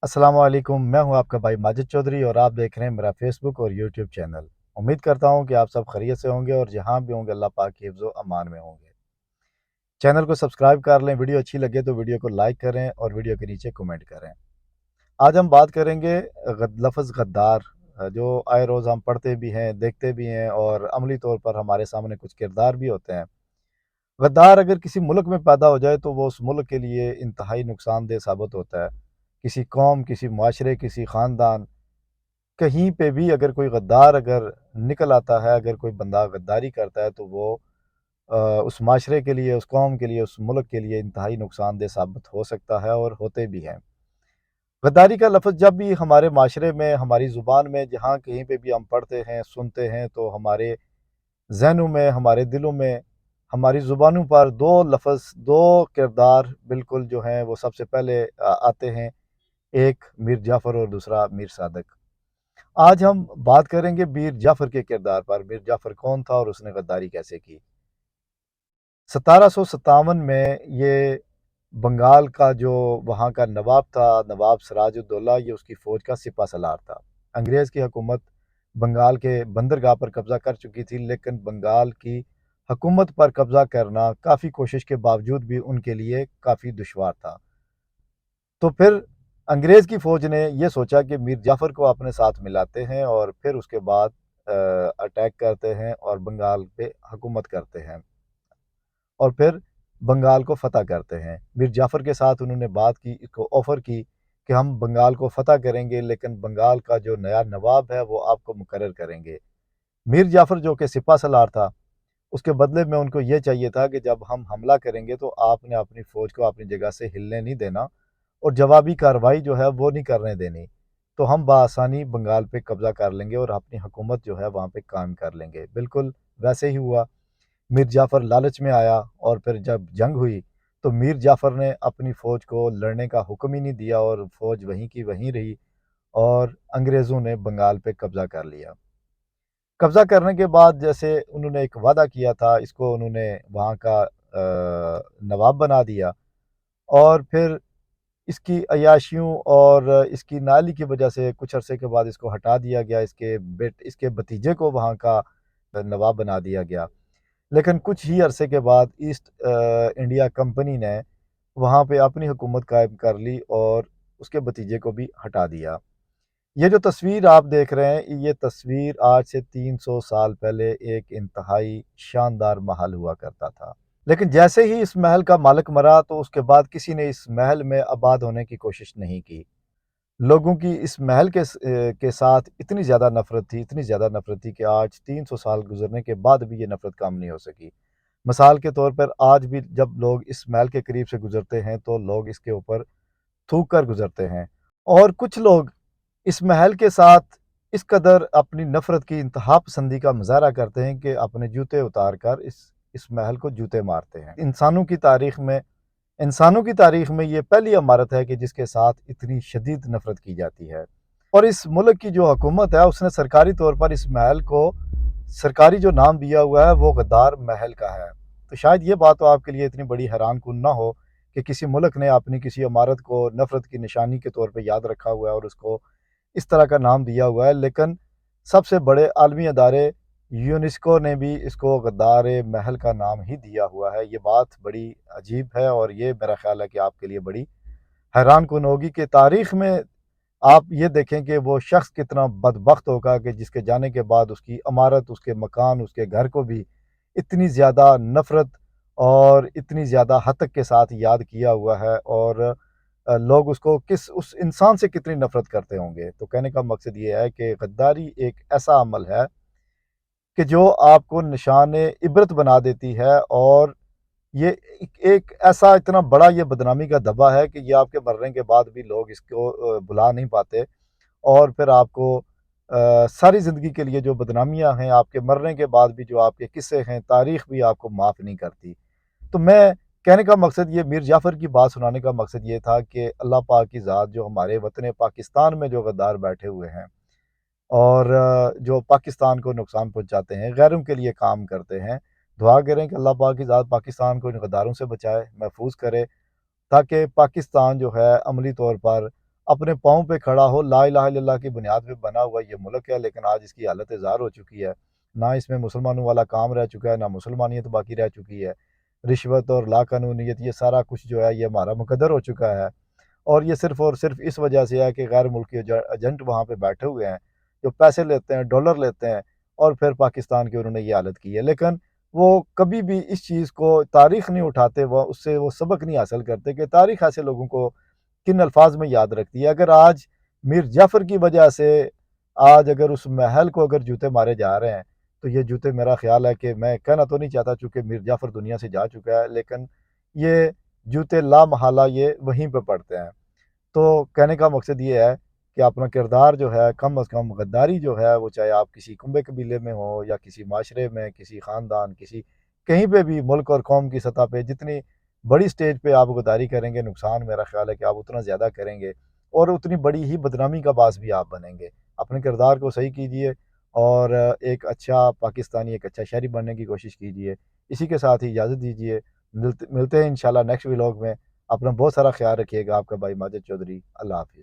अस्सलाम वालेकुम। मैं हूं आपका भाई माजिद चौधरी और आप देख रहे हैं मेरा फेसबुक और यूट्यूब चैनल। उम्मीद करता हूं कि आप सब खैरियत से होंगे और जहां भी होंगे अल्लाह पाक की हिफ्ज़ व अमान में होंगे। चैनल को सब्सक्राइब कर लें, वीडियो अच्छी लगे तो वीडियो को लाइक करें और वीडियो के नीचे कमेंट करें। आज हम बात करेंगे लफ्ज़ गद्दार, जो आए रोज़ हम पढ़ते भी हैं, देखते भी हैं और अमली तौर पर हमारे सामने कुछ किरदार भी होते हैं। गद्दार अगर किसी मुल्क में पैदा हो जाए तो वो उस मुल्क के लिए इंतहाई नुकसानदेह साबित होता है। किसी कौम, किसी माशरे, किसी ख़ानदान, कहीं पे भी अगर कोई गद्दार अगर निकल आता है, अगर कोई बंदा गद्दारी करता है तो वो उस माशरे के लिए, उस कौम के लिए, उस मुल्क के लिए इंतहाई नुकसानदेह साबित हो सकता है और होते भी हैं। गद्दारी का लफ्ज़ जब भी हमारे माशरे में, हमारी ज़ुबान में, जहाँ कहीं पे भी हम पढ़ते हैं, सुनते हैं तो हमारे ज़हनों में, हमारे दिलों में, हमारी ज़ुबानों पर दो लफ्ज़, दो किरदार बिल्कुल जो हैं वो सबसे पहले आते हैं। एक मीर जाफ़र और दूसरा मीर सादक। आज हम बात करेंगे मीर जाफ़र के किरदार पर। मीर जाफ़र कौन था और उसने गद्दारी कैसे की। 1757 में ये बंगाल का जो वहाँ का नवाब था, नवाब सिराजुद्दौला, ये उसकी फ़ौज का सिपा सलार था। अंग्रेज़ की हुकूमत बंगाल के बंदरगाह पर कब्ज़ा कर चुकी थी, लेकिन बंगाल की हुकूमत पर कब्ज़ा करना काफ़ी कोशिश के बावजूद भी उनके लिए काफ़ी दुश्वार था। तो फिर अंग्रेज़ की फ़ौज ने ये सोचा कि मीर जाफ़र को अपने साथ मिलाते हैं और फिर उसके बाद अटैक करते हैं और बंगाल पे हुकूमत करते हैं और फिर बंगाल को फ़तह करते हैं। मीर जाफ़र के साथ उन्होंने बात की, इसको ऑफ़र की कि हम बंगाल को फ़तह करेंगे, लेकिन बंगाल का जो नया नवाब है वो आपको मुकर्रर करेंगे। मीर जाफ़र जो कि सिपह सलार था, उसके बदले में उनको ये चाहिए था कि जब हम हमला करेंगे तो आपने अपनी फ़ौज को अपनी जगह से हिलने नहीं देना और जवाबी कार्रवाई जो है वो नहीं करने देनी। तो हम बआसानी बंगाल पे कब्ज़ा कर लेंगे और अपनी हुकूमत जो है वहाँ पे कायम कर लेंगे। बिल्कुल वैसे ही हुआ। मीर जाफ़र लालच में आया और फिर जब जंग हुई तो मीर जाफ़र ने अपनी फ़ौज को लड़ने का हुक्म ही नहीं दिया और फ़ौज वहीं की वहीं रही और अंग्रेज़ों ने बंगाल पे कब्ज़ा कर लिया। कब्ज़ा करने के बाद जैसे उन्होंने एक वादा किया था, इसको उन्होंने वहाँ का नवाब बना दिया और फिर इसकी अय्याशियों और इसकी नाली की वजह से कुछ अरसे के बाद इसको हटा दिया गया। इसके भतीजे को वहाँ का नवाब बना दिया गया। लेकिन कुछ ही अरसे के बाद ईस्ट इंडिया कंपनी ने वहाँ पे अपनी हुकूमत कायम कर ली और उसके भतीजे को भी हटा दिया। ये जो तस्वीर आप देख रहे हैं, ये तस्वीर आज से 300 साल पहले एक इंतहाई शानदार महल हुआ करता था। लेकिन जैसे ही इस महल का मालिक मरा तो उसके बाद किसी ने इस महल में आबाद होने की कोशिश नहीं की। लोगों की इस महल के साथ इतनी ज़्यादा नफ़रत थी, इतनी ज़्यादा नफ़रत थी कि आज 300 साल गुज़रने के बाद भी ये नफ़रत कम नहीं हो सकी। मिसाल के तौर पर आज भी जब लोग इस महल के करीब से गुज़रते हैं तो लोग इसके ऊपर थूक कर गुज़रते हैं और कुछ लोग इस महल के साथ इस कदर अपनी नफ़रत की इंतहा पसंदी का मुज़ाहरा करते हैं कि अपने जूते उतार कर इस महल को जूते मारते हैं। इंसानों की तारीख में ये पहली इमारत है कि जिसके साथ इतनी शदीद नफ़रत की जाती है। और इस मुल्क की जो हुकूमत है उसने सरकारी तौर पर इस महल को सरकारी जो नाम दिया हुआ है वो गद्दार महल का है। तो शायद ये बात तो आपके लिए इतनी बड़ी हैरान कुन ना हो कि किसी मुल्क ने अपनी किसी इमारत को नफ़रत की निशानी के तौर पे याद रखा हुआ है और उसको इस तरह का नाम दिया हुआ है। लेकिन सबसे बड़े आलमी अदारे यूनेस्को ने भी इसको गद्दार महल का नाम ही दिया हुआ है। ये बात बड़ी अजीब है और ये मेरा ख़्याल है कि आपके लिए बड़ी हैरान कुन होगी कि तारीख़ में आप ये देखें कि वो शख्स कितना बदबख्त होगा कि जिसके जाने के बाद उसकी इमारत, उसके मकान, उसके घर को भी इतनी ज़्यादा नफ़रत और इतनी ज़्यादा हतक के साथ याद किया हुआ है और लोग उसको उस इंसान से कितनी नफ़रत करते होंगे। तो कहने का मकसद ये है कि गद्दारी एक ऐसा अमल है कि जो आपको निशान इबरत बना देती है और ये एक ऐसा इतना बड़ा ये बदनामी का धब्बा है कि ये आपके मरने के बाद भी लोग इसको भुला नहीं पाते और फिर आपको सारी ज़िंदगी के लिए जो बदनामियाँ हैं, आपके मरने के बाद भी जो आपके किस्से हैं, तारीख़ भी आपको माफ़ नहीं करती। तो मैं कहने का मकसद ये मीर जाफ़र की बात सुनाने का मकसद ये था कि अल्लाह पाक की ज़ात जो हमारे वतन पाकिस्तान में जो गद्दार बैठे हुए हैं और जो पाकिस्तान को नुकसान पहुँचाते हैं, गैरों के लिए काम करते हैं, दुआ करें कि अल्लाह पाक की ज़ात पाकिस्तान को इन गद्दारों से बचाए, महफूज़ करे ताकि पाकिस्तान जो है अमली तौर पर اپنے پاؤں پہ کھڑا ہو، لا الہ الا اللہ کی بنیاد پہ بنا ہوا یہ ملک ہے، لیکن آج اس کی حالت زار ہو چکی ہے۔ نہ اس میں مسلمانوں والا کام رہ چکا ہے، نہ مسلمانیت باقی رہ چکی ہے۔ رشوت اور لا قانونیت یہ سارا کچھ جو ہے یہ ہمارا مقدر ہو چکا ہے، اور یہ صرف اور صرف اس وجہ سے ہے کہ غیر ملکی ایجنٹ وہاں پہ بیٹھے ہوئے ہیں جو پیسے لیتے ہیں، ڈالر لیتے ہیں، اور پھر پاکستان کی انہوں نے یہ حالت کی ہے۔ لیکن وہ کبھی بھی اس چیز کو تاریخ نہیں اٹھاتے، وہ اس سے وہ سبق نہیں حاصل کرتے کہ تاریخ ایسے لوگوں کو کن الفاظ میں یاد رکھتی ہے۔ اگر آج میر جعفر کی وجہ سے آج اگر اس محل کو اگر جوتے مارے جا رہے ہیں، تو یہ جوتے میرا خیال ہے کہ میں کہنا تو نہیں چاہتا چونکہ میر جعفر دنیا سے جا چکا ہے، لیکن یہ جوتے لا محالہ یہ وہیں پہ پڑتے ہیں۔ تو کہنے کا مقصد یہ ہے کہ اپنا کردار جو ہے کم از کم غداری جو ہے وہ چاہے آپ کسی کنبے قبیلے میں ہو یا کسی معاشرے میں، کسی خاندان، کسی کہیں پہ بھی ملک اور قوم کی سطح پہ جتنی بڑی سٹیج پہ آپ غداری کریں گے، نقصان میرا خیال ہے کہ آپ اتنا زیادہ کریں گے اور اتنی بڑی ہی بدنامی کا باعث بھی آپ بنیں گے۔ اپنے کردار کو صحیح کیجئے اور ایک اچھا پاکستانی، ایک اچھا شہری بننے کی کوشش کیجئے۔ اسی کے ساتھ ہی اجازت دیجئے، ملتے ہیں انشاءاللہ نیکسٹ ولاگ میں۔ اپنا بہت سارا خیال رکھیے گا۔ آپ کا بھائی ماجد چودھری، اللہ حافظ۔